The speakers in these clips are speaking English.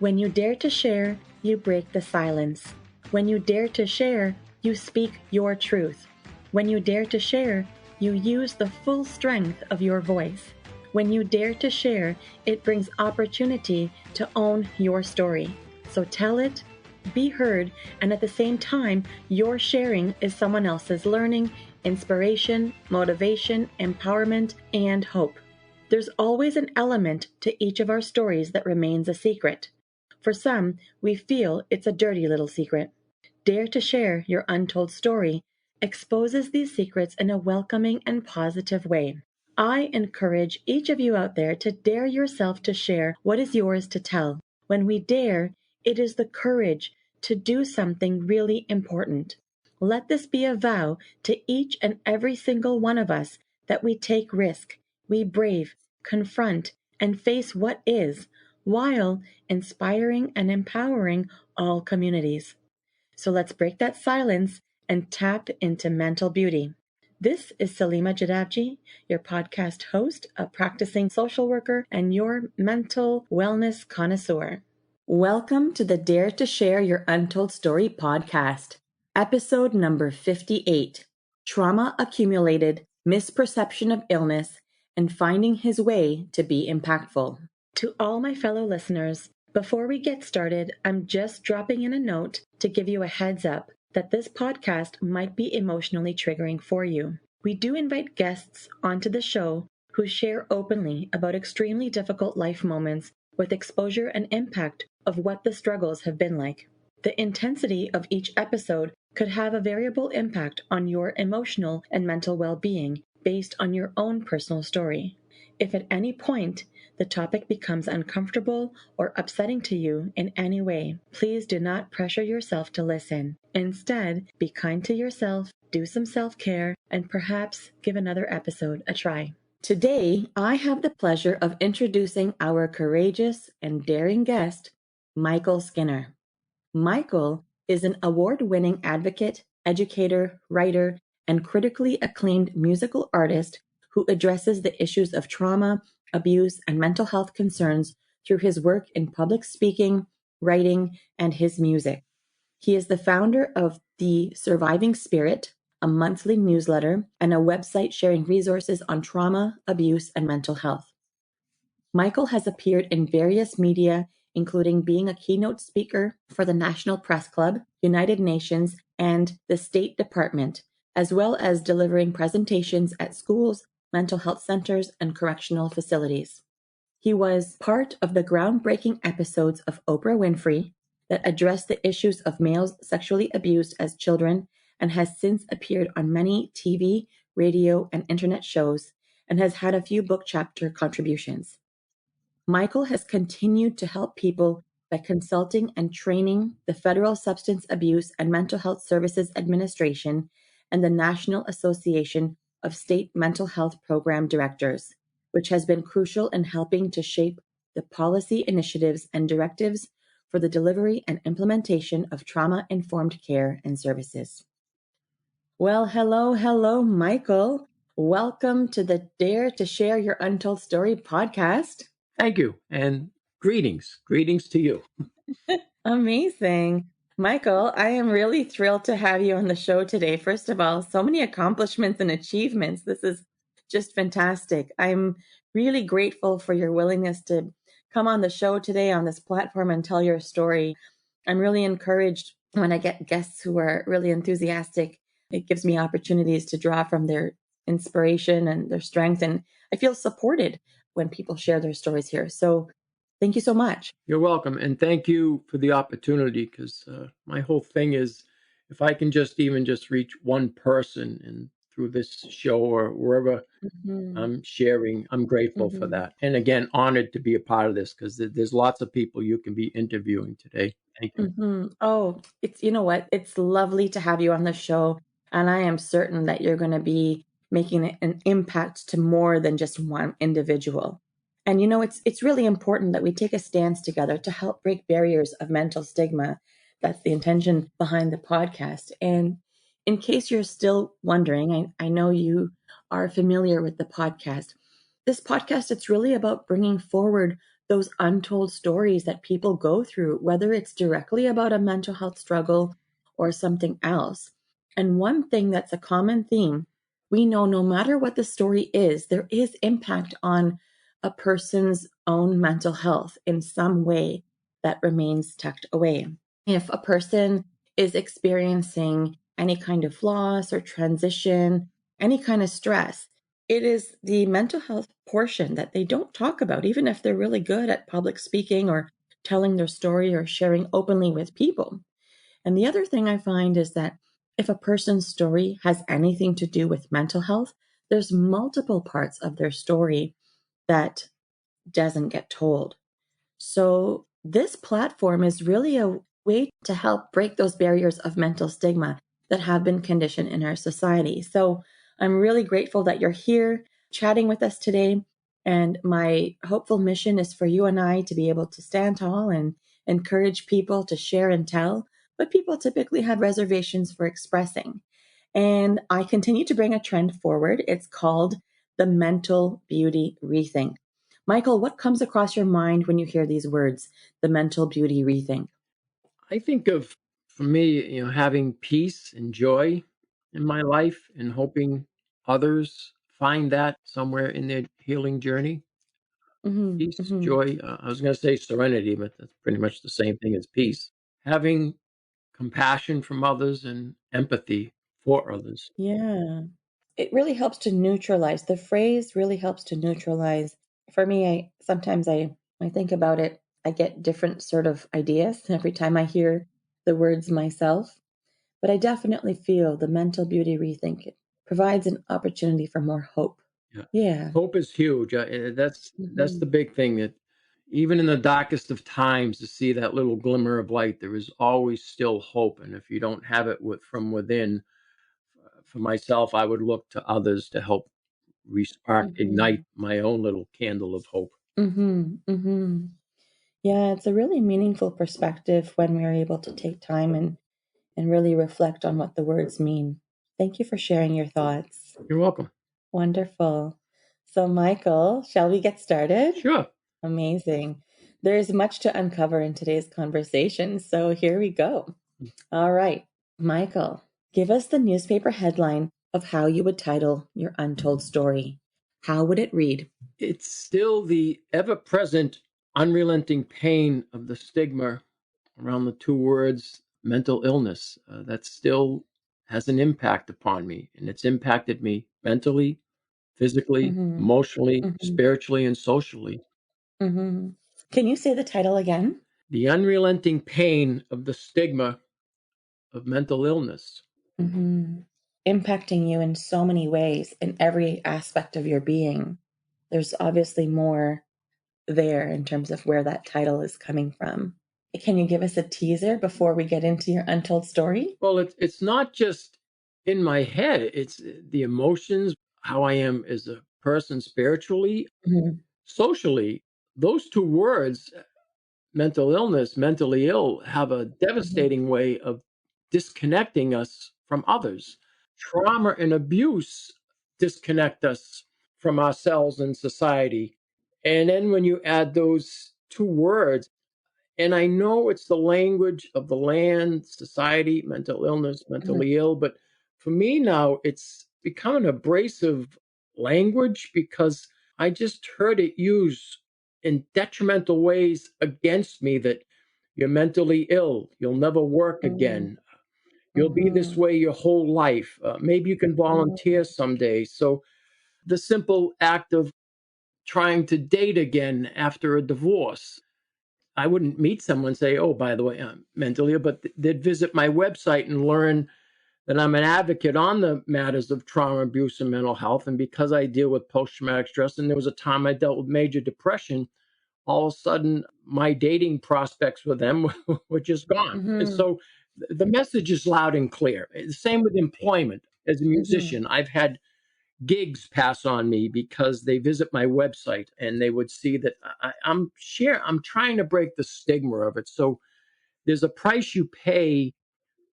When you dare to share, you break the silence. When you dare to share, you speak your truth. When you dare to share, you use the full strength of your voice. When you dare to share, it brings opportunity to own your story. So tell it, be heard, and at the same time, your sharing is someone else's learning, inspiration, motivation, empowerment, and hope. There's always an element to each of our stories that remains a secret. For some, we feel it's a dirty little secret. Dare to share your untold story exposes these secrets in a welcoming and positive way. I encourage each of you out there to dare yourself to share what is yours to tell. When we dare, it is the courage to do something really important. Let this be a vow to each and every single one of us that we take risk, we brave, confront, and face what is, while inspiring and empowering all communities. So let's break that silence and tap into mental beauty. This is Salima Jadavji, your podcast host, a practicing social worker, and your mental wellness connoisseur. Welcome to the Dare to Share Your Untold Story podcast, episode number 58, Trauma Accumulated, Misperception of Illness, and Finding His Way to Be Impactful. To all my fellow listeners, before we get started, I'm just dropping in a note to give you a heads up that this podcast might be emotionally triggering for you. We do invite guests onto the show who share openly about extremely difficult life moments with exposure and impact of what the struggles have been like. The intensity of each episode could have a variable impact on your emotional and mental well-being based on your own personal story. If at any point the topic becomes uncomfortable or upsetting to you in any way, please do not pressure yourself to listen. Instead, be kind to yourself, do some self-care, and perhaps give another episode a try. Today, I have the pleasure of introducing our courageous and daring guest, Michael Skinner. Michael is an award-winning advocate, educator, writer, and critically acclaimed musical artist who addresses the issues of trauma, abuse, and mental health concerns through his work in public speaking, writing, and his music. He is the founder of The Surviving Spirit, a monthly newsletter, and a website sharing resources on trauma, abuse, and mental health. Michael has appeared in various media, including being a keynote speaker for the National Press Club, United Nations, and the State Department, as well as delivering presentations at schools, mental health centers, and correctional facilities. He was part of the groundbreaking episodes of Oprah Winfrey that addressed the issues of males sexually abused as children and has since appeared on many TV, radio, and internet shows and has had a few book chapter contributions. Michael has continued to help people by consulting and training the Federal Substance Abuse and Mental Health Services Administration and the National Association of State Mental Health Program Directors, which has been crucial in helping to shape the policy initiatives and directives for the delivery and implementation of trauma-informed care and services. Well, hello, Michael. Welcome to the Dare to Share Your Untold Story podcast. Thank you, and greetings to you. Amazing. Michael, I am really thrilled to have you on the show today. First of all, so many accomplishments and achievements. This is just fantastic. I'm really grateful for your willingness to come on the show today on this platform and tell your story. I'm really encouraged when I get guests who are really enthusiastic. It gives me opportunities to draw from their inspiration and their strength. And I feel supported when people share their stories here. So thank you so much. You're welcome, and thank you for the opportunity, because my whole thing is, if I can just reach one person and through this show or wherever I'm sharing, I'm grateful for that. And again, honored to be a part of this, because there's lots of people you can be interviewing today. Thank you. Oh, you know what? It's lovely to have you on the show. And I am certain that you're going to be making an impact to more than just one individual. And you know, it's really important that we take a stance together to help break barriers of mental stigma. That's the intention behind the podcast. And in case you're still wondering, I know you are familiar with the podcast. This podcast, it's really about bringing forward those untold stories that people go through, whether it's directly about a mental health struggle or something else. And one thing that's a common theme, we know no matter what the story is, there is impact on a person's own mental health in some way that remains tucked away. If a person is experiencing any kind of loss or transition, any kind of stress, it is the mental health portion that they don't talk about, even if they're really good at public speaking or telling their story or sharing openly with people. And the other thing I find is that if a person's story has anything to do with mental health, there's multiple parts of their story that doesn't get told. So, this platform is really a way to help break those barriers of mental stigma that have been conditioned in our society. So, I'm really grateful that you're here chatting with us today. And my hopeful mission is for you and I to be able to stand tall and encourage people to share and tell, but people typically have reservations for expressing. And I continue to bring a trend forward. It's called the mental beauty rethink. Michael, what comes across your mind when you hear these words, the mental beauty rethink? I think of, for me, having peace and joy in my life and hoping others find that somewhere in their healing journey. Hmm. Peace, Hmm. joy. I was going to say serenity, but that's pretty much the same thing as peace. Having compassion from others and empathy for others. Yeah. It really helps to neutralize. The phrase really helps to neutralize. For me, I think about it, I get different sort of ideas every time I hear the words myself. But I definitely feel the mental beauty rethink it provides an opportunity for more hope. Yeah. Yeah. Hope is huge. That's the Hmm. big thing, that even in the darkest of times, to see that little glimmer of light, there is always still hope. And if you don't have it from within, for myself, I would look to others to help respark, Hmm. ignite my own little candle of hope. Hmm. Hmm. Yeah, it's a really meaningful perspective when we're able to take time and really reflect on what the words mean. Thank you for sharing your thoughts. You're welcome. Wonderful. So, Michael, shall we get started? Sure. Amazing. There's much to uncover in today's conversation, so here we go. All right, Michael, give us the newspaper headline of how you would title your untold story. How would it read? It's still the ever present, unrelenting pain of the stigma around the two words mental illness. That still has an impact upon me, and it's impacted me mentally, physically, Mm-hmm. emotionally, Mm-hmm. spiritually, and socially. Mm-hmm. Can you say the title again? The unrelenting pain of the stigma of mental illness. Mm-hmm. Impacting you in so many ways in every aspect of your being. There's obviously more there in terms of where that title is coming from. Can you give us a teaser before we get into your untold story? Well, it's not just in my head, it's the emotions, how I am as a person spiritually, Mhm. socially. Those two words, mental illness, mentally ill, have a Mhm. devastating way of disconnecting us from others. Trauma and abuse disconnect us from ourselves and society. And then when you add those two words, and I know it's the language of the land, society, mental illness, Mhm. mentally ill, but for me now, it's become an abrasive language because I just heard it used in detrimental ways against me, that you're mentally ill, you'll never work Mhm. again, you'll be this Mhm. way your whole life. Maybe you can volunteer Mhm. someday. So the simple act of trying to date again after a divorce, I wouldn't meet someone and say, "Oh, by the way, I'm mentally ill," but they'd visit my website and learn that I'm an advocate on the matters of trauma, abuse, and mental health. And because I deal with post traumatic stress, and there was a time I dealt with major depression, all of a sudden my dating prospects with them were just gone. And Mhm. so the message is loud and clear. The same with employment. As a Mhm. musician, I've had gigs pass on me because they visit my website and they would see that I'm trying to break the stigma of it. So there's a price you pay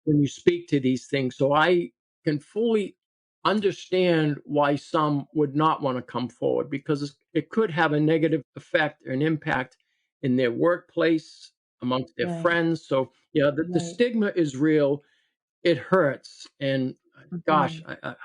when you speak to these things. So I can fully understand why some would not want to come forward, because it could have a negative effect or an impact in their workplace, amongst their Right. friends. So, yeah, the Right. stigma is real. It hurts. And gosh, Mhm.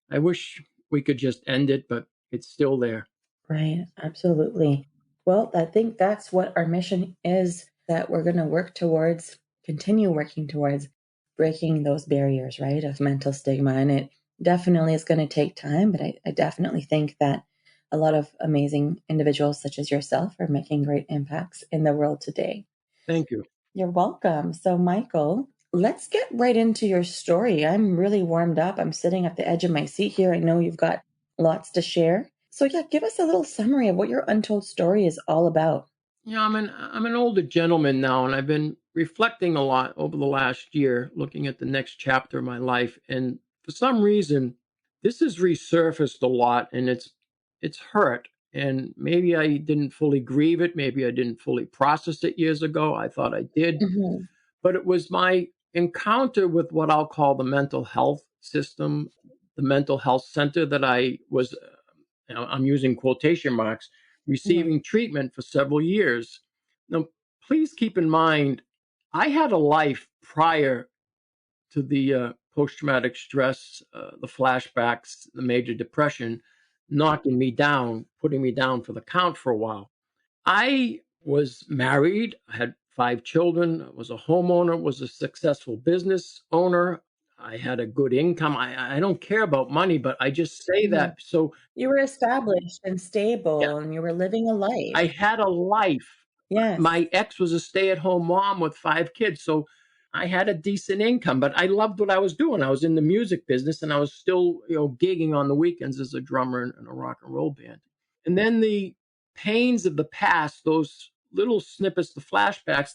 I wish we could just end it, but it's still there. Right, absolutely. Well, I think that's what our mission is, that we're going to work towards, continue working towards breaking those barriers, right, of mental stigma. And it definitely is going to take time, but I definitely think that a lot of amazing individuals such as yourself are making great impacts in the world today. Thank you. You're welcome. So, Michael, let's get right into your story. I'm really warmed up. I'm sitting at the edge of my seat here. I know you've got lots to share. So, yeah, give us a little summary of what your untold story is all about. Yeah, I'm an older gentleman now, and I've been reflecting a lot over the last year, looking at the next chapter of my life. And for some reason, this has resurfaced a lot, and it's hurt. And maybe I didn't fully grieve it. Maybe I didn't fully process it years ago. I thought I did, Hmm. but it was my encounter with what I'll call the mental health system, the mental health center that I was, I'm using quotation marks, Yeah. receiving treatment for several years. Now, please keep in mind, I had a life prior to the post traumatic stress, the flashbacks, the major depression, knocking me down, putting me down for the count for a while. I was married, I had 5 children, was a homeowner, was a successful business owner. I had a good income. I don't care about money, but I just say Hmm. that. So, You were established and yeah, stable and you were living a life. I had a life. Yes. My ex was a stay-at-home mom with 5 kids, so I had a decent income, but I loved what I was doing. I was in the music business, and I was still, gigging on the weekends as a drummer in a rock and roll band. And then the pains of the past, those little snippets, the flashbacks,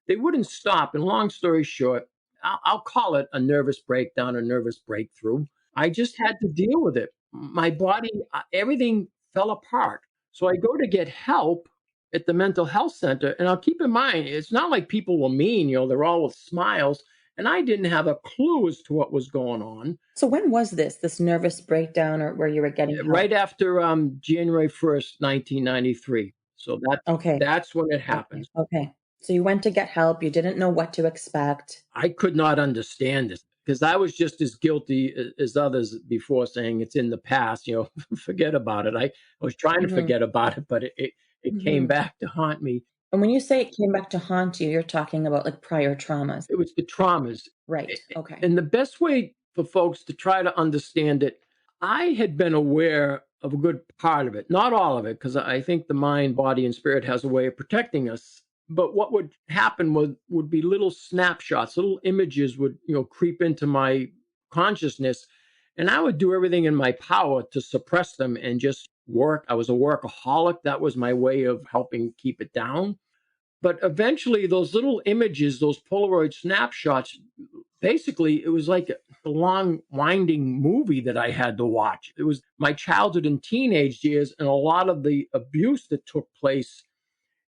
they wouldn't stop. And long story short, I'll call it a nervous breakdown, a nervous breakthrough. I just had to deal with it. My body, everything fell apart. So I go to get help at the mental health center. And I'll keep in mind, it's not like people were mean, they're all with smiles. And I didn't have a clue as to what was going on. So, when was this nervous breakdown or where you were getting help? Right after January 1st, 1993. So Okay. that's when it Okay. happened. Okay. So, you went to get help. You didn't know what to expect. I could not understand this because I was just as guilty as others before, saying it's in the past, forget about it. I was trying to Hmm. forget about it, but it came Hmm. back to haunt me. And when you say it came back to haunt you, you're talking about like prior traumas. It was the traumas. Right. Okay. And the best way for folks to try to understand it, I had been aware of a good part of it, not all of it, because I think the mind, body, and spirit has a way of protecting us. But what would happen would be little snapshots, little images would creep into my consciousness, and I would do everything in my power to suppress them and just work. I was a workaholic. That was my way of helping keep it down. But eventually, those little images, those Polaroid snapshots, basically, it was like a long, winding movie that I had to watch. It was my childhood and teenage years, and a lot of the abuse that took place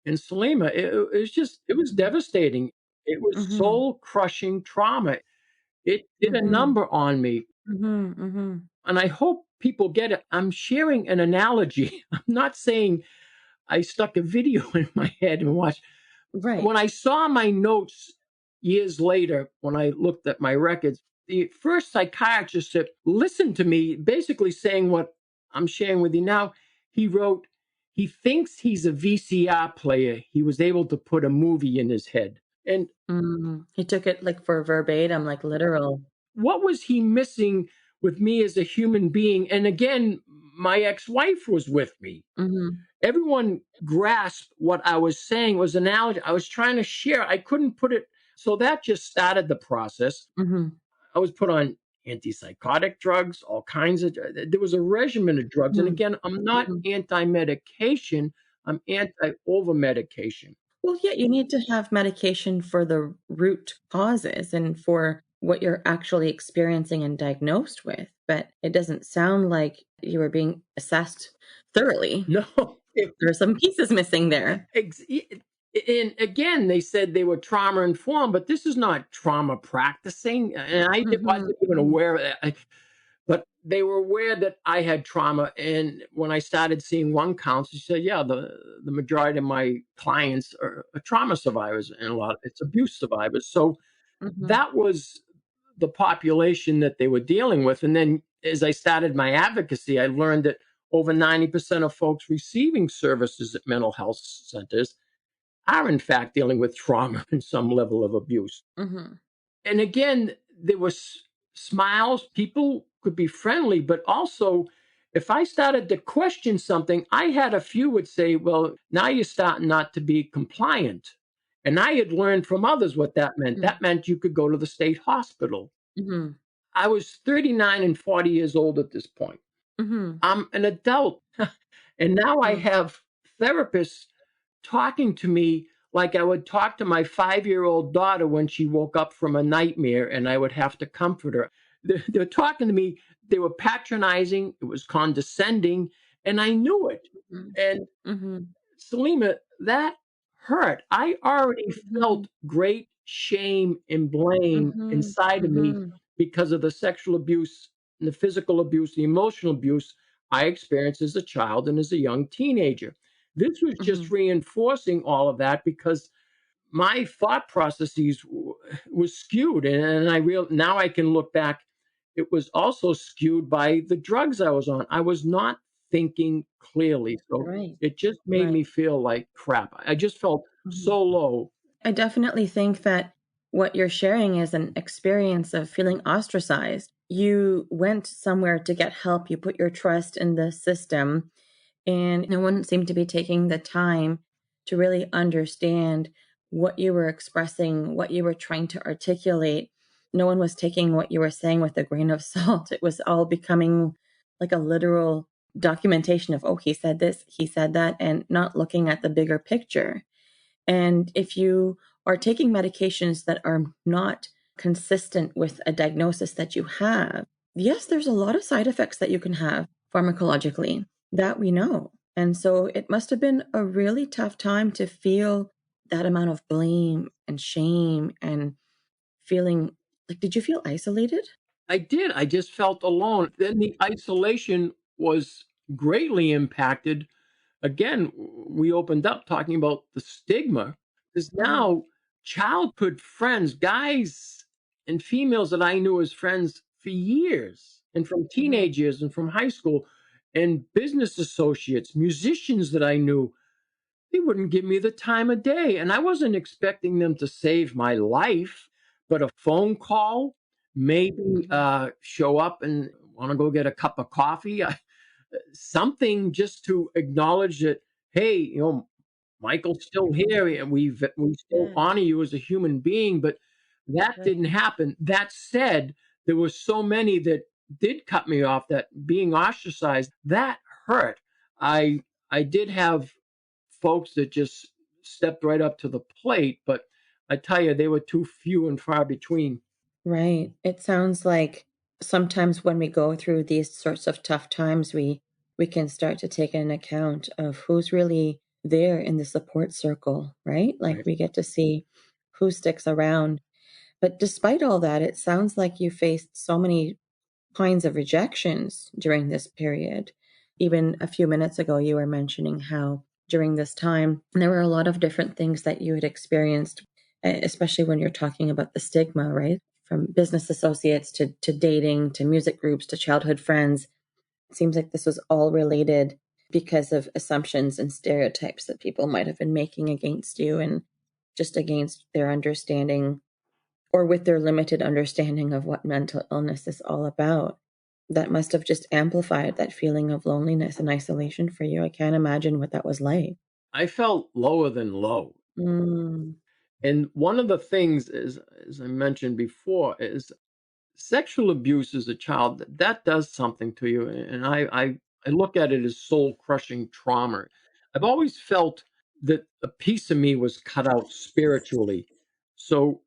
in Salima. It was devastating. It was Mhm. soul crushing trauma. It did a Mhm. number on me. Mhm. Mhm. And I hope people get it. I'm sharing an analogy. I'm not saying I stuck a video in my head and watched. Right. When I saw my notes years later, when I looked at my records, the first psychiatrist that listened to me, basically saying what I'm sharing with you now, he wrote, he thinks he's a VCR player. He was able to put a movie in his head. And Mm. He took it like for verbatim, like literal. what was he missing with me as a human being? And again, my ex wife was with me. Mhm. Everyone grasped what I was saying was an analogy. I was trying to share. I couldn't put it. So that just started the process. Mhm. I was put on antipsychotic drugs, all kinds of. There was a regimen of drugs, and Mhm. again, I'm not Mhm. anti-medication. I'm anti-over medication. Well, yeah, you need to have medication for the root causes and for what you're actually experiencing and diagnosed with, but it doesn't sound like you were being assessed thoroughly. No, There are some pieces missing there. ex- and again, they said they were trauma informed, but this is not trauma practicing, and I Mhm. wasn't even Mhm. aware of that. they were aware that I had trauma. And when I started seeing one counselor, she said, yeah, the majority of my clients are trauma survivors, and a lot of it's abuse survivors. So Mm-hmm. that was the population that they were dealing with. And then as I started my advocacy, I learned that over 90% of folks receiving services at mental health centers are, in fact, dealing with trauma and some level of abuse. Mm-hmm. And again, there was smiles. People could be friendly, but also if I started to question something, I had a few would say, well, now you're starting not to be compliant. And I had learned from others what that meant. That meant you could go to the state hospital. Mm-hmm. I was 39 and 40 years old at this point. Mm-hmm. I'm an adult. And now I Mm-hmm. have therapists talking to me like I would talk to my 5-year-old daughter when she woke up from a nightmare and I would have to comfort her. They're talking to me. They were patronizing. It was condescending. And I knew it. And Mm-hmm. Salima, that hurt. I already Mm-hmm. felt great shame and blame Mm-hmm. inside of me Mm-hmm. because of the sexual abuse, and the physical abuse, the emotional abuse I experienced as a child and as a young teenager. This was Mm-hmm. just reinforcing all of that because my thought processes was skewed, and I real now I can look back. It was also skewed by the drugs I was on. I was not thinking clearly, so Right. it just made Right. me feel like crap. I just felt Mm-hmm. so low. I definitely think that what you're sharing is an experience of feeling ostracized. You went somewhere to get help, you put your trust in the system, and no one seemed to be taking the time to really understand what you were expressing, what you were trying to articulate. No one was taking what you were saying with a grain of salt. It was all becoming like a literal documentation of, oh, he said this, he said that, and not looking at the bigger picture. And if you are taking medications that are not consistent with a diagnosis that you have, yes, there's a lot of side effects that you can have pharmacologically that we know. And so it must have been a really tough time to feel that amount of blame and shame and feeling like, did you feel isolated? I did. I just felt alone. Then the isolation was greatly impacted. Again, we opened up talking about the stigma. Because Mm-hmm. now childhood friends, guys and females that I knew as friends for years, and from Mm-hmm. teenage years and from high school, and business associates, musicians that I knew, they wouldn't give me the time of day. And I wasn't expecting them to save my life, but a phone call, maybe Mm-hmm. show up and want to go get a cup of coffee, something just to acknowledge that, hey, Michael's still here, and we still Yeah. honor you as a human being. But that Right. didn't happen. That said, there were so many that did cut me off. That being ostracized, that hurt. I did have folks that just stepped right up to the plate, but I tell you, they were too few and far between. Right. It sounds like sometimes when we go through these sorts of tough times, we can start to take an account of who's really there in the support circle, right? Like Right. we get to see who sticks around. But despite all that, it sounds like you faced so many kinds of rejections during this period. Even a few minutes ago, you were mentioning how during this time, there were a lot of different things that you had experienced, especially when you're talking about the stigma, right? From business associates to dating to music groups to childhood friends. It seems like this was all related because of assumptions and stereotypes that people might have been making against you and just against their understanding or with their limited understanding of what mental illness is all about. That must have just amplified that feeling of loneliness and isolation for you. I can't imagine what that was like. I felt lower than low. Mm, And one of the things is, as I mentioned before, is sexual abuse as a child. That does something to you, and I look at it as soul crushing trauma. I've always felt that a piece of me was cut out spiritually. So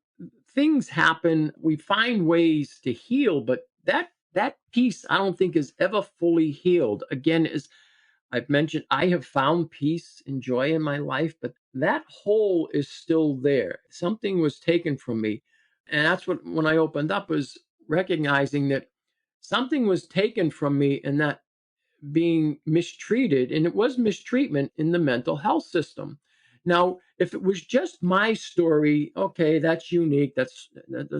things happen. We find ways to heal, but that piece I don't think is ever fully healed. Again, as I've mentioned, I have found peace and joy in my life, but that hole is still there. Something was taken from me. And that's what, when I opened up, was recognizing that something was taken from me in that being mistreated, and it was mistreatment in the mental health system. Now, if it was just my story, okay, that's unique, that's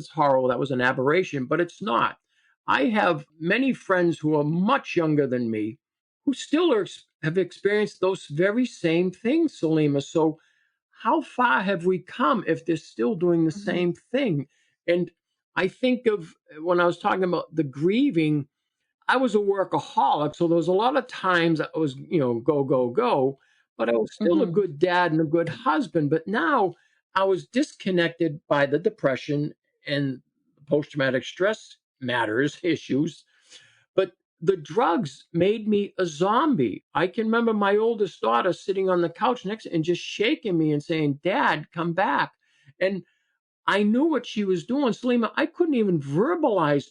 horrible, that was an aberration, but it's not. I have many friends who are much younger than me who still have experienced those very same things, Salima. So, how far have we come if they're still doing the Mhm. same thing? And I think of when I was talking about the grieving, I was a workaholic, so there was a lot of times I was, go, go, go, but I was still a Mhm. good dad and a good husband. But now I was disconnected by the depression and post traumatic stress matters issues. But the drugs made me a zombie. I can remember my oldest daughter sitting on the couch next and just shaking me and saying, "Dad, come back." And I knew what she was doing, Salima. I couldn't even verbalize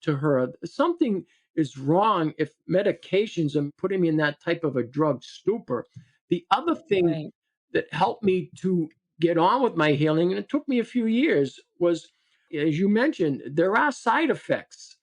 to her something is wrong if medications are putting me in that type of a drug stupor. The other thing Right. that helped me to get on with my healing, and it took me a few years, was, as you mentioned, there are side effects.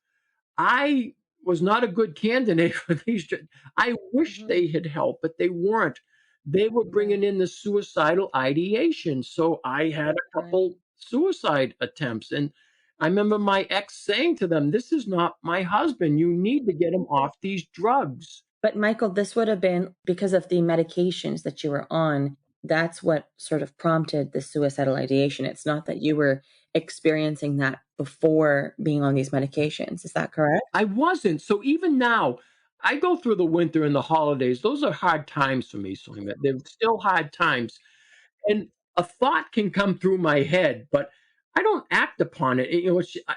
I was not a good candidate for these. I wish Mhm. they had helped, but they weren't. They were bringing Right. in the suicidal ideation. So I had a Right. couple suicide attempts. And I remember my ex saying to them, "This is not my husband. You need to get him off these drugs." But Michael, this would have been because of the medications that you were on. That's what sort of prompted the suicidal ideation. It's not that you were experiencing that before being on these medications. Is that correct? I wasn't. So even now, I go through the winter and the holidays. Those are hard times for me, Selena. They're still hard times. And a thought can come through my head, but I don't act upon it.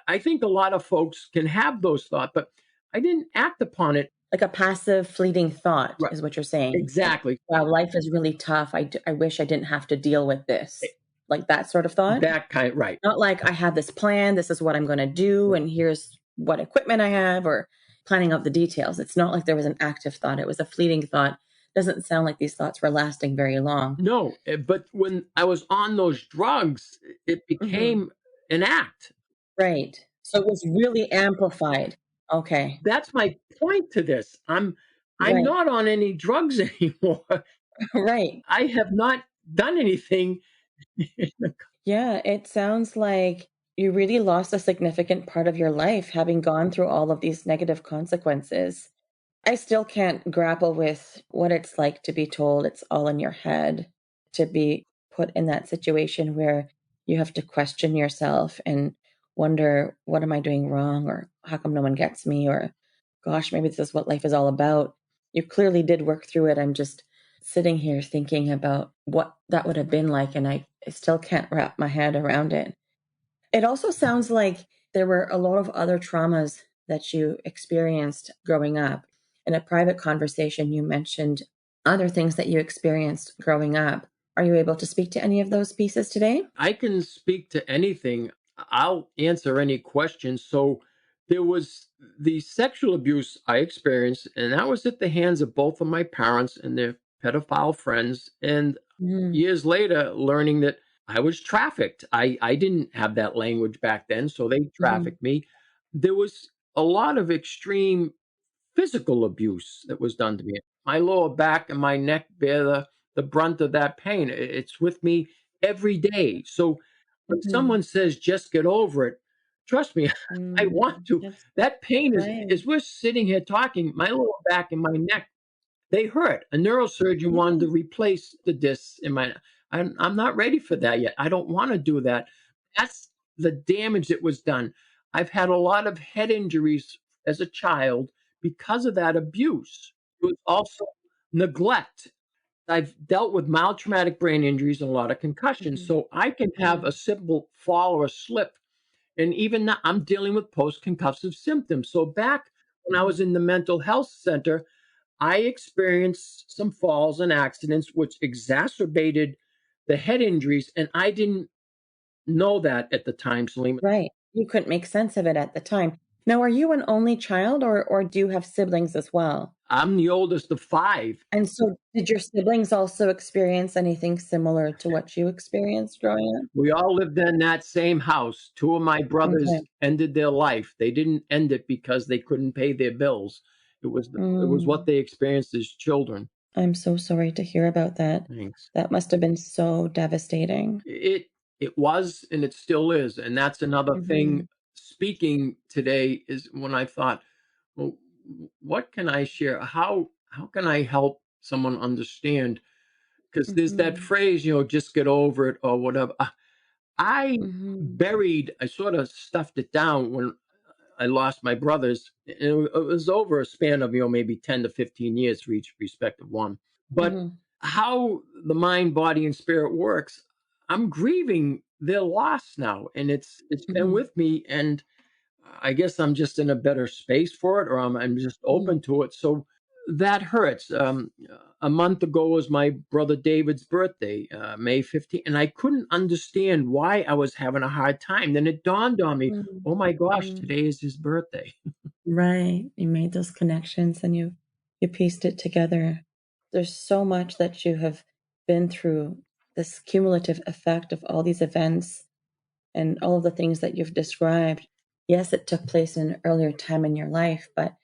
I think a lot of folks can have those thoughts, but I didn't act upon it. Like a passive, fleeting thought Right. is what you're saying. Like, Exactly. wow, life is really tough. I wish I didn't have to deal with this. Like that sort of thought. That kind, right. Not like I have this plan, this is what I'm going to do, Right. and here's what equipment I have, or planning out the details. It's not like there was an active thought, it was a fleeting thought. Doesn't sound like these thoughts were lasting very long. No, but when I was on those drugs, it Hmm. became an act. Right. So it was really amplified. Okay. That's my point to this. I'm Right. not on any drugs anymore. Right. I have not done anything. Yeah, it sounds like you really lost a significant part of your life having gone through all of these negative consequences. I still can't grapple with what it's like to be told it's all in your head, to be put in that situation where you have to question yourself and wonder, what am I doing wrong? Or how come no one gets me? Or gosh, maybe this is what life is all about. You clearly did work through it. I'm just sitting here thinking about what that would have been like, and I still can't wrap my head around it. It also sounds like there were a lot of other traumas that you experienced growing up. In a private conversation, you mentioned other things that you experienced growing up. Are you able to speak to any of those pieces today? I can speak to anything. I'll answer any questions. So there was the sexual abuse I experienced, and that was at the hands of both of my parents and their pedophile friends. And Mm, years later, learning that I was trafficked. I didn't have that language back then, so they mhm, trafficked me. There was a lot of extreme physical abuse that was done to me. My lower back and my neck bear the brunt of that pain. It's with me every day. So when mhm, someone says just get over it, trust me, I mm. want to. That's That pain is right. as we're sitting here talking, my lower back and my neck, they hurt. A neurosurgeon wanted Yeah. to replace the discs in my. I'm not ready for that yet. I don't want to do that. That's the damage that was done. I've had a lot of head injuries as a child because of that abuse. It was also neglect. I've dealt with mild traumatic brain injuries and a lot of concussions. Mhm, So I can have a mhm, simple fall or a slip. And even now, I'm dealing with post concussive symptoms. So back when I mhm. was in the mental health center, I experienced some falls and accidents which exacerbated the head injuries, and I didn't know that at the time, Salim. Right. You couldn't make sense of it at the time. Now, are you an only child or do you have siblings as well? I'm the oldest of 5. And so did your siblings also experience anything similar to what you experienced growing up? We all lived in that same house. 2 of my brothers Okay. ended their life. They didn't end it because they couldn't pay their bills. It was what Mm, they experienced as children. I'm so sorry to hear about that. Thanks. That must have been so devastating. It was and it still is, and that's another thing. Mhm, Speaking today is when I thought, well, what can I share? How can I help someone understand? Because there's that mhm, phrase, just get over it or whatever. mhm, I sort of stuffed it down when I lost my brothers. And it was over a span of, maybe 10 to 15 years for each respective one. But mhm, how the mind, body, and spirit works, I'm grieving their loss now. And it's been mhm, with me. And I guess I'm just in a better space for it, or I'm just mhm, open to it. So that hurts. A month ago was my brother David's birthday, May 15th, and I couldn't understand why I was having a hard time. Then it dawned on me, mhm, oh my gosh, mhm. today is his birthday. Right. You made those connections and you pieced it together. There's so much that you have been through, this cumulative effect of all these events and all of the things that you've described. Yes, it took place in an earlier time in your life, but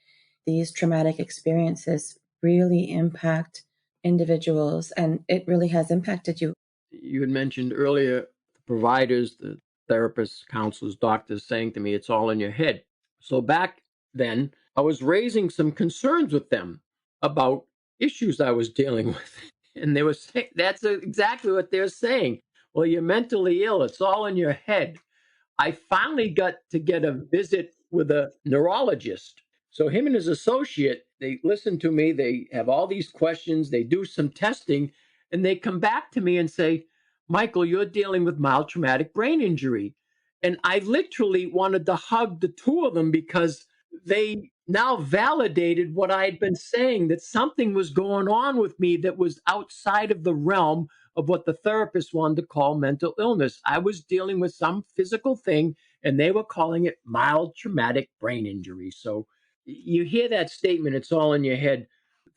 these traumatic experiences really impact individuals and it really has impacted you. You had mentioned earlier the providers, the therapists, counselors, doctors saying to me, it's all in your head. So back then, I was raising some concerns with them about issues I was dealing with. And they were saying, that's exactly what they're saying. Well, you're mentally ill. It's all in your head. I finally got to get a visit with a neurologist. So him and his associate, they listen to me, they have all these questions, they do some testing, and they come back to me and say, Michael, you're dealing with mild traumatic brain injury. And I literally wanted to hug the two of them because they now validated what I had been saying, that something was going on with me that was outside of the realm of what the therapist wanted to call mental illness. I was dealing with some physical thing, and they were calling it mild traumatic brain injury. So you hear that statement, it's all in your head,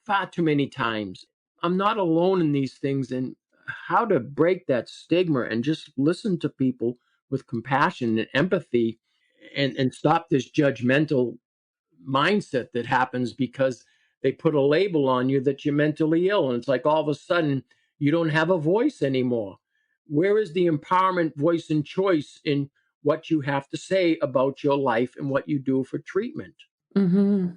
far too many times. I'm not alone in these things, and how to break that stigma and just listen to people with compassion and empathy, and stop this judgmental mindset that happens because they put a label on you that you're mentally ill. And it's like all of a sudden you don't have a voice anymore. Where is the empowerment, voice, and choice in what you have to say about your life and what you do for treatment? Hmm.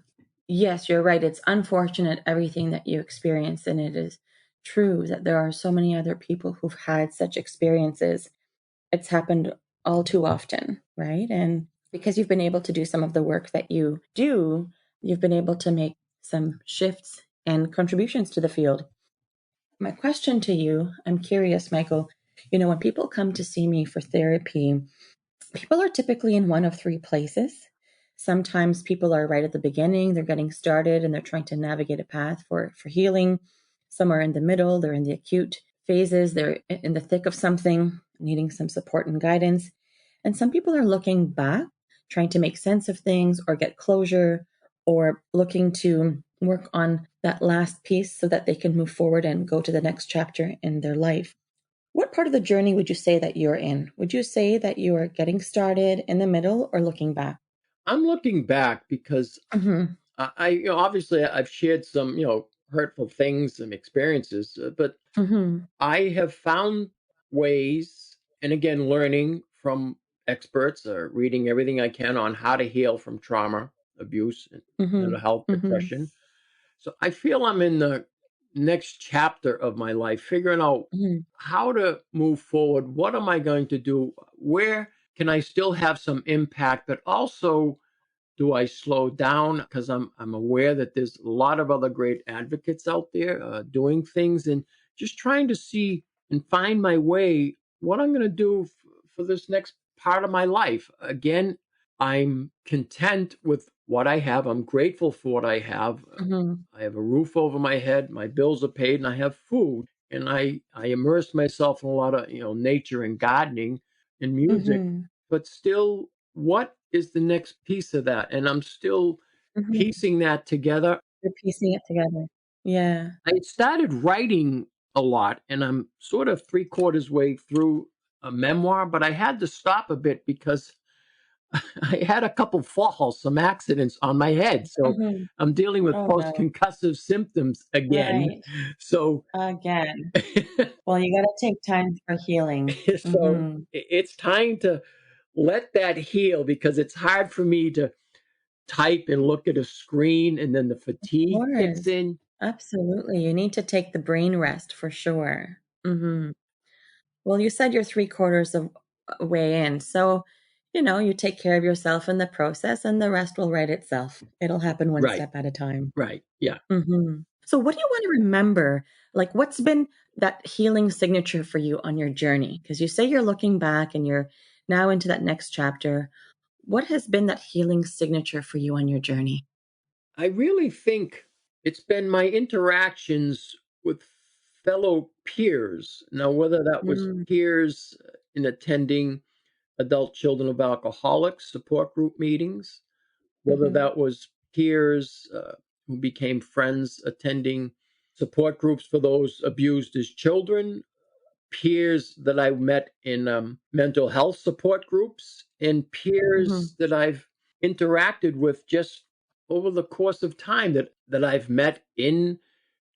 Yes, you're right. It's unfortunate everything that you experienced, and it is true that there are so many other people who've had such experiences. It's happened all too often, right? And because you've been able to do some of the work that you do, you've been able to make some shifts and contributions to the field. My question to you, I'm curious, Michael, when people come to see me for therapy, people are typically in one of three places. Sometimes people are right at the beginning, they're getting started and they're trying to navigate a path for healing. Some are in the middle, they're in the acute phases, they're in the thick of something, needing some support and guidance. And some people are looking back, trying to make sense of things or get closure or looking to work on that last piece so that they can move forward and go to the next chapter in their life. What part of the journey would you say that you're in? Would you say that you are getting started, in the middle, or looking back? I'm looking back because Mm-hmm. obviously I've shared some, hurtful things and experiences, but Mm-hmm. I have found ways, and again, learning from experts, reading everything I can on how to heal from trauma, abuse, and mental health, Mm-hmm. Mm-hmm. depression. So I feel I'm in the next chapter of my life, figuring out Mm-hmm. how to move forward. What am I going to do? Where can I still have some impact, but also do I slow down? Because I'm aware that there's a lot of other great advocates out there doing things, and just trying to see and find my way. What I'm going to do for this next part of my life. Again, I'm content with what I have. I'm grateful for what I have. Mm-hmm. I have a roof over my head. My bills are paid, and I have food. And I immerse myself in a lot of nature and gardening and music, Mm-hmm. but still what is the next piece of that? And I'm still Mhm. piecing that together. You're piecing it together. Yeah. I started writing a lot, and I'm sort of three-quarters way through a memoir, but I had to stop a bit because I had a couple falls, some accidents on my head. So Mhm. I'm dealing with Oh, no. post-concussive symptoms again. Right. So Again. Well, you gotta take time for healing. so Mhm. it's time to let that heal because it's hard for me to type and look at a screen and then the Of fatigue kicks course. in. Absolutely. You need to take the brain rest for sure. Mhm. Well, you said you're 3/4 of way in, so, you take care of yourself in the process, and the rest will write itself. It'll happen one Right, step at a time. right. Yeah. Mhm. So what do you wanna remember? Like, what's been that healing signature for you on your journey? Because you say you're looking back and you're now into that next chapter. What has been that healing signature for you on your journey? I really think it's been my interactions with fellow peers. Now, whether that was Mm, peers in attending adult children of alcoholics support group meetings, whether mhm, that was peers who became friends attending support groups for those abused as children, peers that I met in mental health support groups, and mhm, peers that I've interacted with just over the course of time that I've met in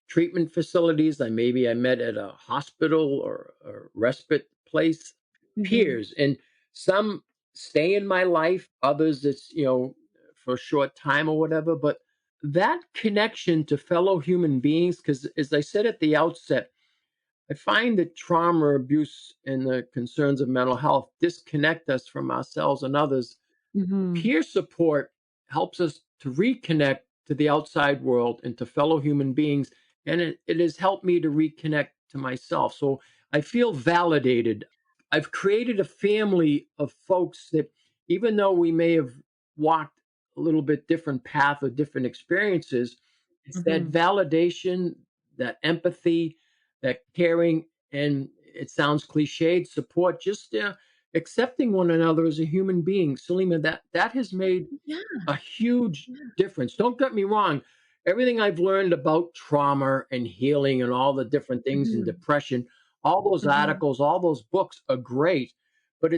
treatment facilities. I met at a hospital or a respite place, mhm, peers, and some stay in my life, others it's for a short time or whatever. But that connection to fellow human beings, because as I said at the outset, I find that trauma, abuse, and the concerns of mental health disconnect us from ourselves and others. mhm, Peer support helps us to reconnect to the outside world and to fellow human beings. And it has helped me to reconnect to myself. So I feel validated. I've created a family of folks that, even though we may have walked a little bit different path or different experiences, it's that mhm. validation, that empathy, that caring, and it sounds cliched, support, just accepting one another as a human being. Selima, that has made Yeah, a huge yeah. difference. Don't get me wrong. Everything I've learned about trauma and healing and all the different things in Mhm, depression, all those mhm. articles, all those books are great, but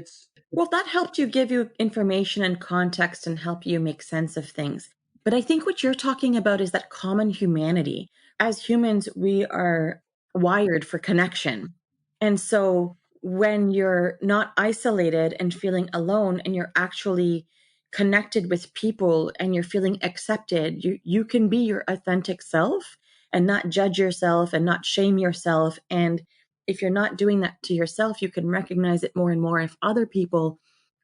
Well, that helped you give you information and context and help you make sense of things. But I think what you're talking about is that common humanity. As humans, we are wired for connection. And so when you're not isolated and feeling alone and you're actually connected with people and you're feeling accepted, you can be your authentic self and not judge yourself and not shame yourself. And if you're not doing that to yourself, you can recognize it more and more if other people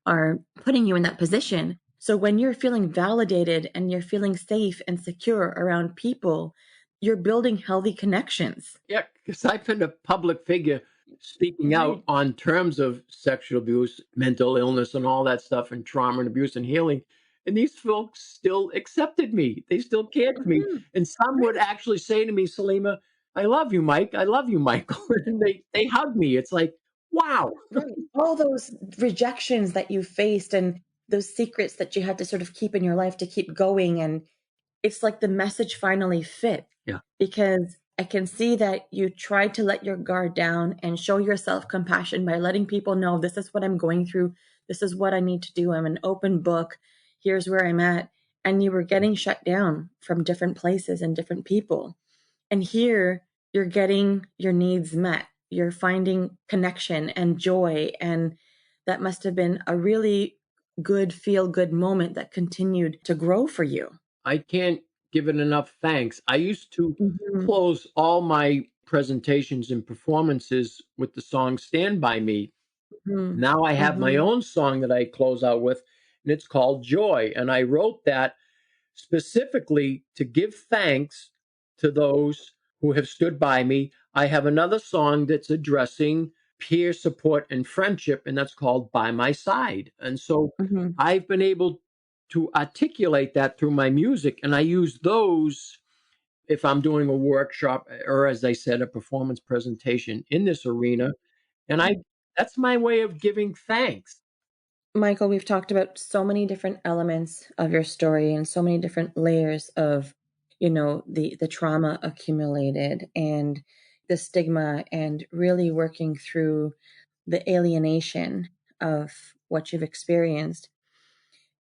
are putting you in that position. So when you're feeling validated and you're feeling safe and secure around people, you're building healthy connections. yeah, because I've been a public figure speaking out Right. on terms of sexual abuse, mental illness, and all that stuff, and trauma and abuse and healing. And these folks still accepted me. They still cared for me. Mhm. And some would Right. actually say to me, Selima, I love you, Mike. I love you, Michael. And they hug me. It's like, wow. Right. All those rejections that you faced and those secrets that you had to sort of keep in your life to keep going. And it's like the message finally fit Yeah. because I can see that you tried to let your guard down and show yourself compassion by letting people know this is what I'm going through. This is what I need to do. I'm an open book. Here's where I'm at. And you were getting shut down from different places and different people. And here you're getting your needs met. You're finding connection and joy. And that must have been a really good, feel good moment that continued to grow for you. I can't give it enough thanks. I used to Mhm, close all my presentations and performances with the song Stand By Me. mhm, Now I have my mhm, own song that I close out with, and it's called Joy. And I wrote that specifically to give thanks to those who have stood by me. I have another song that's addressing peer support and friendship, and that's called By My Side. And so mhm, I've been able to articulate that through my music, and I use those if I'm doing a workshop or, as I said, a performance presentation in this arena. And I that's my way of giving thanks. Michael, we've talked about so many different elements of your story and so many different layers of, the trauma accumulated and the stigma and really working through the alienation of what you've experienced.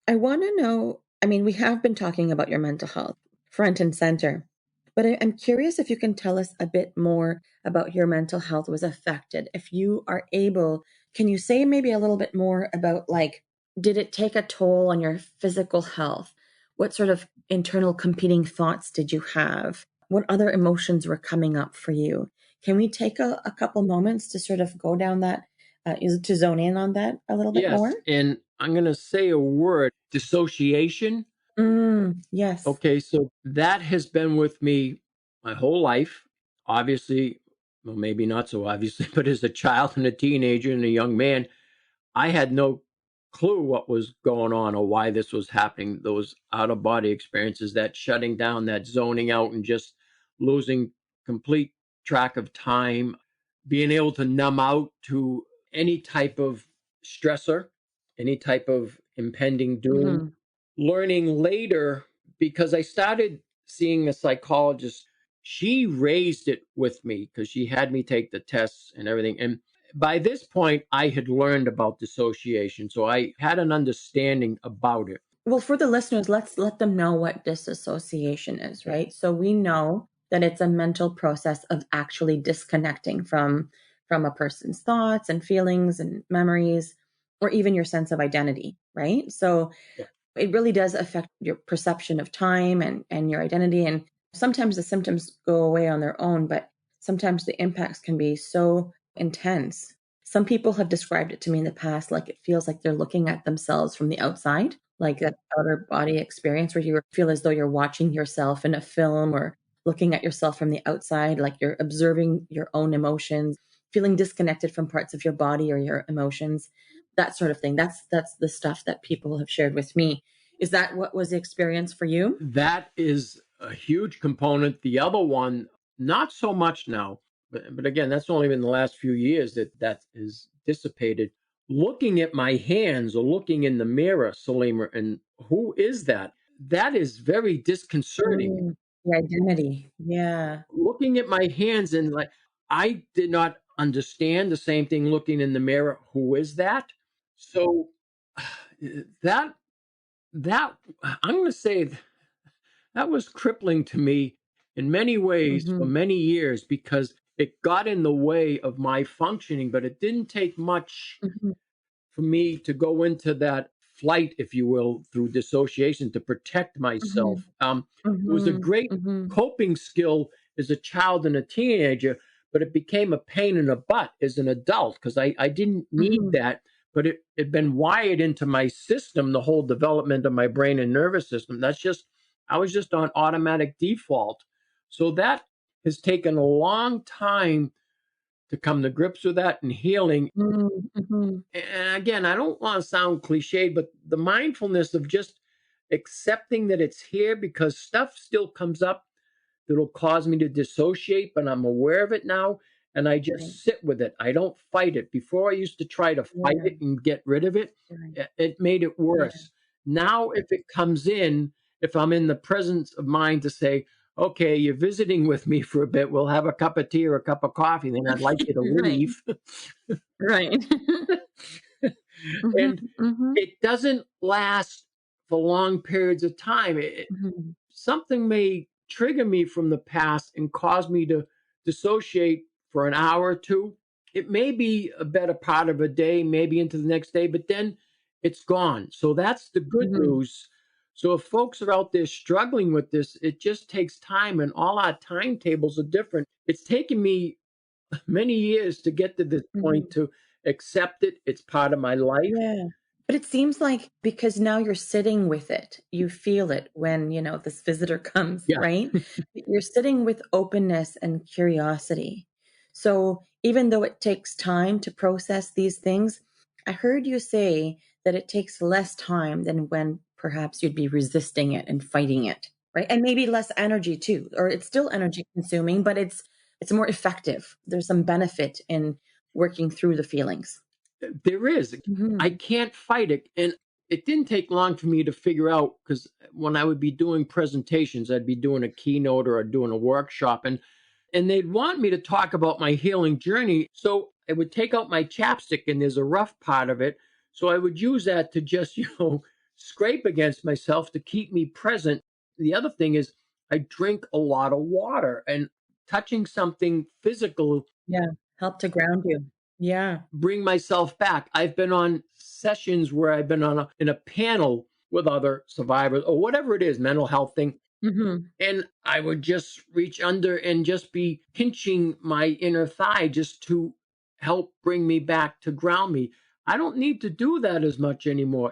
I want to know, I mean, we have been talking about your mental health front and center, but I'm curious if you can tell us a bit more about your mental health was affected. If you are able, can you say maybe a little bit more about like, did it take a toll on your physical health? What sort of internal competing thoughts did you have? What other emotions were coming up for you? Can we take a couple moments to sort of go down that, to zone in on that a little bit Yes, more? and I'm going to say a word, dissociation. Yes. Okay, so that has been with me my whole life. Obviously, well, maybe not so obviously, but as a child and a teenager and a young man, I had no clue what was going on or why this was happening. Those out of body experiences, that shutting down, that zoning out, and just losing complete track of time, being able to numb out to any type of stressor, any type of impending doom. Mhm. Learning later, because I started seeing a psychologist, she raised it with me because she had me take the tests and everything. And by this point, I had learned about dissociation. So I had an understanding about it. Well, for the listeners, let's let them know what disassociation is, right? So we know that it's a mental process of actually disconnecting from a person's thoughts and feelings and memories or even your sense of identity, right? So Yeah. it really does affect your perception of time and your identity. And sometimes the symptoms go away on their own, but sometimes the impacts can be so intense. Some people have described it to me in the past like it feels like they're looking at themselves from the outside, like that outer body experience where you feel as though you're watching yourself in a film or looking at yourself from the outside, like you're observing your own emotions, feeling disconnected from parts of your body or your emotions, that sort of thing. That's the stuff that people have shared with me. Is that what was the experience for you? That is a huge component. The other one, not so much now, but again, that's only been the last few years that that is dissipated. Looking at my hands or looking in the mirror, Salima, and who is that? That is very disconcerting. The identity. Yeah. Looking at my hands and like, I did not understand the same thing looking in the mirror. Who is that? So that, that, I'm going to say that was crippling to me in many ways for Mhm. many years because it got in the way of my functioning, but it didn't take much Mhm. for me to go into that flight, if you will, through dissociation to protect Mhm. myself. It was a Mhm. great Mhm. coping skill as a child and a teenager, but it became a pain in the butt as an adult because I didn't need Mhm. that, but it had been wired into my system, the whole development of my brain and nervous system. That's just, I was just on automatic default. So that has taken a long time to come to grips with that and healing. Mhm. Mhm. And again, I don't want to sound cliche, but the mindfulness of just accepting that it's here because stuff still comes up that'll cause me to dissociate, but I'm aware of it now and I Right. just sit with it. I don't fight it. Before I used to try to fight Yeah. it and get rid of it, Right. it made it Yeah. worse. Now, if it comes in, if I'm in the presence of mind to say, okay, you're visiting with me for a bit, we'll have a cup of tea or a cup of coffee, then I'd like you to Right. leave. Right. Mhm. And Mhm. it doesn't last for long periods of time. Mhm. Something may trigger me from the past and cause me to dissociate for an hour or two. It may be a better part of a day, maybe into the next day, but then it's gone. So that's the good Mhm. news. So if folks are out there struggling with this, it just takes time, and all our timetables are different. It's taken me many years to get to this point Mhm. to accept it. It's part of my life. Yeah. But it seems like because now you're sitting with it, you feel it when, this visitor comes, Yeah. right? You're sitting with openness and curiosity. So even though it takes time to process these things, I heard you say that it takes less time than when perhaps you'd be resisting it and fighting it, right? And maybe less energy too, or it's still energy consuming, but it's more effective. There's some benefit in working through the feelings. There is. I Mhm. can't fight it. And it didn't take long for me to figure out, because when I would be doing presentations, I'd be doing a keynote or doing a workshop, and they'd want me to talk about my healing journey. So I would take out my chapstick, and there's a rough part of it. So I would use that to just, scrape against myself to keep me present. The other thing is, I drink a lot of water, and touching something physical Yeah, help to ground you. Yeah. bring myself back. I've been on sessions where I've been in a panel with other survivors or whatever it is, mental health thing, Mhm. and I would just reach under and just be pinching my inner thigh just to help bring me back, to ground me. I don't need to do that as much anymore.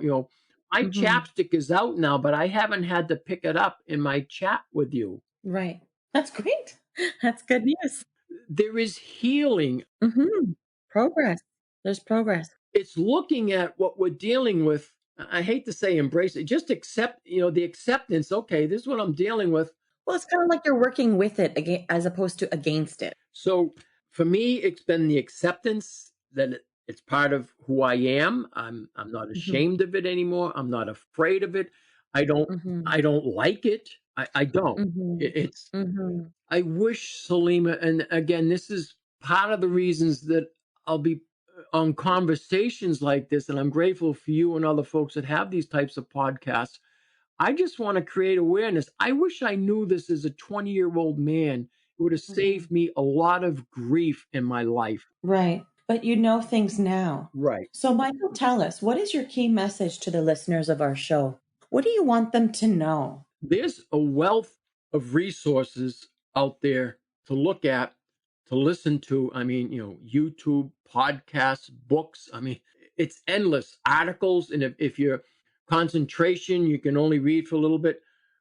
My Mhm. chapstick is out now, but I haven't had to pick it up in my chat with you. Right. That's great. That's good news. There is healing. Mhm. Progress. There's progress. It's looking at what we're dealing with. I hate to say embrace it, just accept, the acceptance. Okay, this is what I'm dealing with. Well, it's kinda like you're working with it as opposed to against it. So for me, it's been the acceptance that it's part of who I am. I'm not Mhm. ashamed of it anymore. I'm not afraid of it. I don't Mhm. I don't like it. I don't. Mhm. It's Mhm. I wish, Salima, and again, this is part of the reasons that I'll be on conversations like this, and I'm grateful for you and other folks that have these types of podcasts. I just want to create awareness. I wish I knew this as a 20-year-old man. It would have Mhm. saved me a lot of grief in my life. Right. But you know things now. Right. So, Michael, tell us, what is your key message to the listeners of our show? What do you want them to know? There's a wealth of resources out there to look at, to listen to. I mean, YouTube, podcasts, books. I mean, it's endless. Articles. And if your concentration, you can only read for a little bit,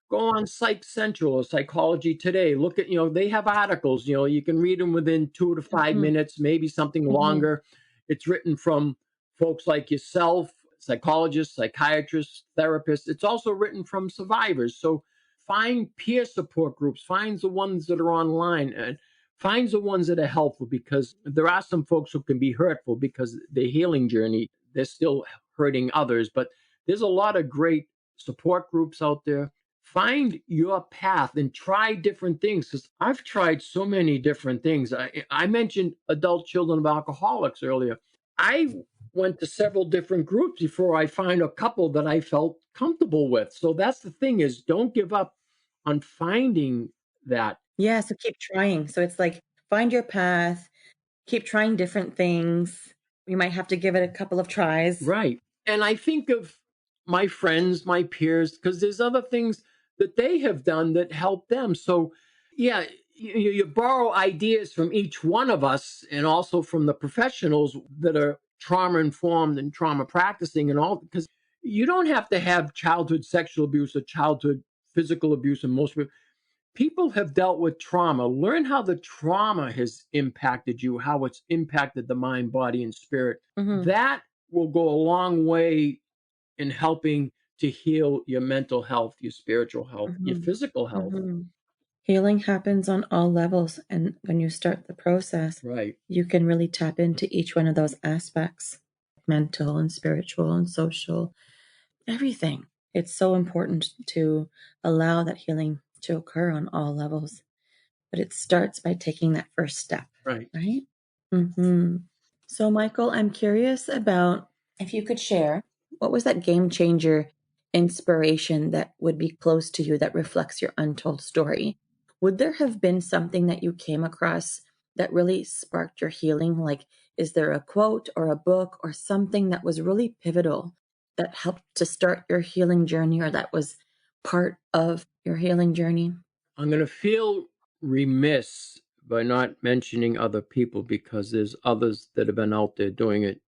go on Psych Central or Psychology Today. Look at, they have articles, you can read them within 2 to 5 Mhm. minutes, maybe something Mhm. longer. It's written from folks like yourself, psychologists, psychiatrists, therapists. It's also written from survivors. So find peer support groups, find the ones that are online, and find the ones that are helpful, because there are some folks who can be hurtful because their healing journey, they're still hurting others. But there's a lot of great support groups out there. Find your path and try different things, because I've tried so many different things. I mentioned adult children of alcoholics earlier. I went to several different groups before I find a couple that I felt comfortable with. So that's the thing, is don't give up on finding that. Yeah, so keep trying. So it's like find your path, keep trying different things. You might have to give it a couple of tries. Right. And I think of my friends, my peers, because there's other things that they have done that help them. So, yeah, you borrow ideas from each one of us, and also from the professionals that are trauma informed and trauma practicing and all, because you don't have to have childhood sexual abuse or childhood physical abuse. And most people have dealt with trauma. Learn how the trauma has impacted you, how it's impacted the mind, body, and spirit. Mhm. That will go a long way in helping to heal your mental health, your spiritual health, your Mhm. physical health. Mhm. Healing happens on all levels, and when you start the process, Right. you can really tap into each one of those aspects, mental and spiritual and social, everything. It's so important to allow that healing to occur on all levels, but it starts by taking that first step, Right. right? Hmm. So, Michael, I'm curious about if you could share what was that game changer inspiration that would be close to you that reflects your untold story? Would there have been something that you came across that really sparked your healing? Like, is there a quote or a book or something that was really pivotal that helped to start your healing journey or that was part of your healing journey? I'm going to feel remiss by not mentioning other people, because there's others that have been out there doing it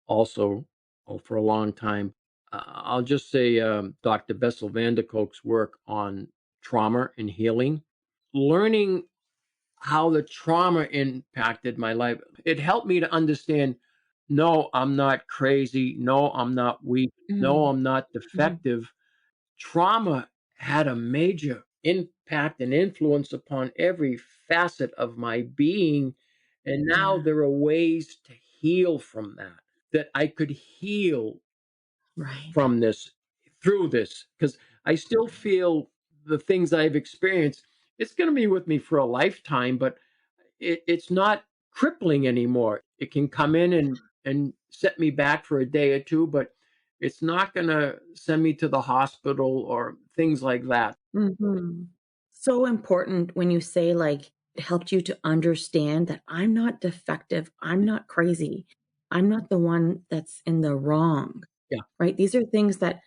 also, for a long time. I'll just say Dr. Bessel van der Kolk's work on trauma and healing, learning how the trauma impacted my life. It helped me to understand, no, I'm not crazy. No, I'm not weak. No, Mm-hmm. I'm not defective. Trauma had a major impact and influence upon every facet of my being. And now Yeah. there are ways to heal from that. that I could heal Right. from this, through this, because I still feel the things I've experienced, it's going to be with me for a lifetime, but it's not crippling anymore. It can come in and set me back for a day or two, but it's not going to send me to the hospital or things like that. Mhm. So important when you say, like, it helped you to understand that I'm not defective, I'm not crazy, I'm not the one that's in the wrong, Yeah, right? These are things that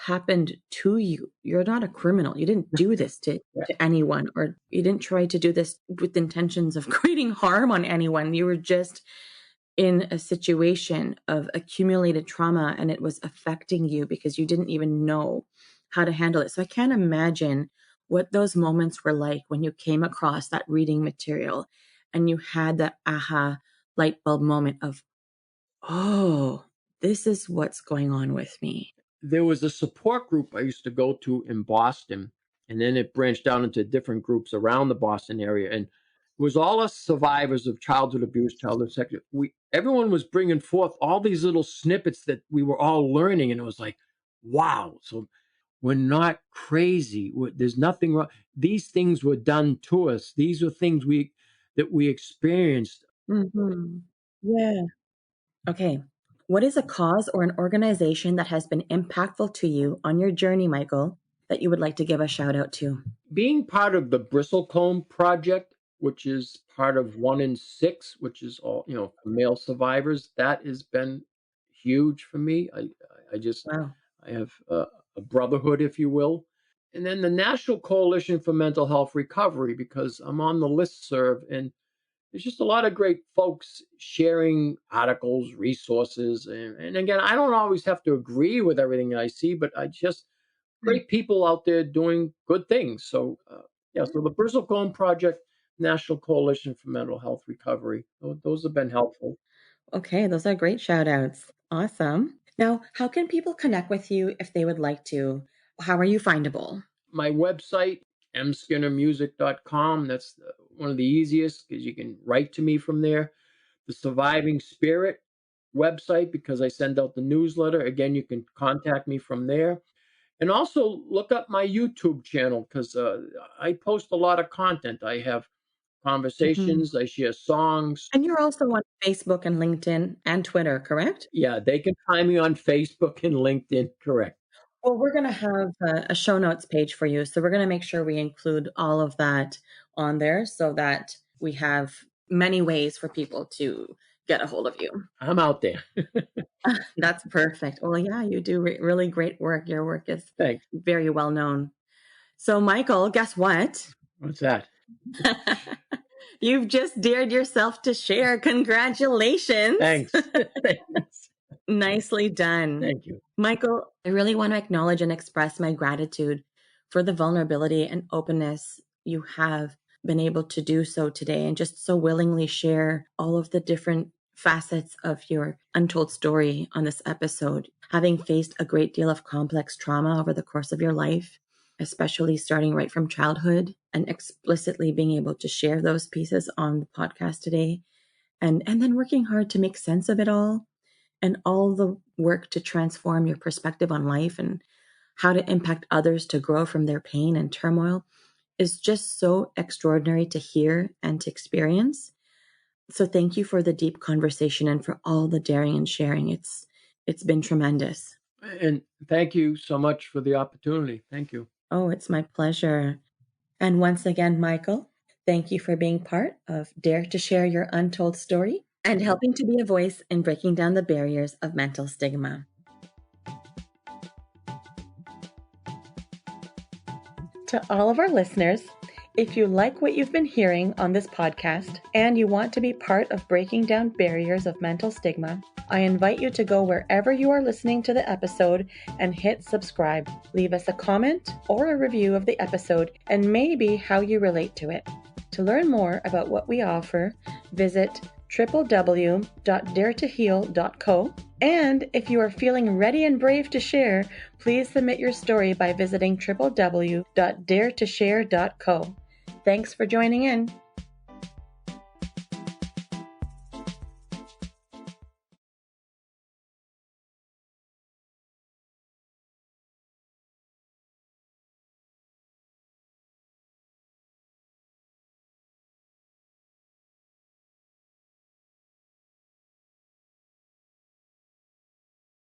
happened to you. You're not a criminal. You didn't do this yeah. to anyone, or you didn't try to do this with intentions of creating harm on anyone. You were just in a situation of accumulated trauma and it was affecting you because you didn't even know how to handle it. So I can't imagine what those moments were like when you came across that reading material and you had that aha light bulb moment of, oh, this is what's going on with me. There was a support group I used to go to in Boston, and then it branched out into different groups around the Boston area. And it was all us survivors of childhood abuse, childhood sex. Everyone was bringing forth all these little snippets that we were all learning, and it was like, wow. So we're not crazy. There's nothing wrong. These things were done to us. These were things we experienced. Mhm. Yeah. Okay. What is a cause or an organization that has been impactful to you on your journey, Michael, that you would like to give a shout out to? Being part of the Bristlecone Project, which is part of One in Six, which is all, for male survivors, that has been huge for me. I just Wow. I have a brotherhood, if you will. And then the National Coalition for Mental Health Recovery, because I'm on the listserv, and there's just a lot of great folks sharing articles, resources. And again, I don't always have to agree with everything I see, but I just great people out there doing good things. So, yeah, so the Bristlecone Project, National Coalition for Mental Health Recovery, those have been helpful. Okay, those are great shout outs. Awesome. Now, how can people connect with you if they would like to? How are you findable? My website, mskinnermusic.com, that's one of the easiest because you can write to me from there. The Surviving Spirit website, because I send out the newsletter. Again, you can contact me from there. And also look up my YouTube channel because I post a lot of content. I have Mhm. conversations, I share songs. And you're also on Facebook and LinkedIn and Twitter, correct? Yeah, they can find me on Facebook and LinkedIn, correct. Well, we're going to have a show notes page for you. So we're going to make sure we include all of that on there so that we have many ways for people to get a hold of you. I'm out there. That's perfect. Well, yeah, you do really great work. Your work is Thanks. very well known. So, Michael, guess what? What's that? You've just dared yourself to share. Congratulations. Thanks. Thanks. Nicely done. Thank you. Michael, I really want to acknowledge and express my gratitude for the vulnerability and openness you have been able to do so today and just so willingly share all of the different facets of your untold story on this episode. Having faced a great deal of complex trauma over the course of your life, especially starting right from childhood and explicitly being able to share those pieces on the podcast today, and then working hard to make sense of it all and all the work to transform your perspective on life and how to impact others to grow from their pain and turmoil is just so extraordinary to hear and to experience. So thank you for the deep conversation and for all the daring and sharing. It's been tremendous. And thank you so much for the opportunity. Thank you. Oh, it's my pleasure. And once again, Michael, thank you for being part of Dare to Share Your Untold Story and helping to be a voice in breaking down the barriers of mental stigma. To all of our listeners, if you like what you've been hearing on this podcast and you want to be part of breaking down barriers of mental stigma, I invite you to go wherever you are listening to the episode and hit subscribe. Leave us a comment or a review of the episode and maybe how you relate to it. To learn more about what we offer, visit www.daretoheal.co. And if you are feeling ready and brave to share, please submit your story by visiting www.daretoshare.co. Thanks for joining in.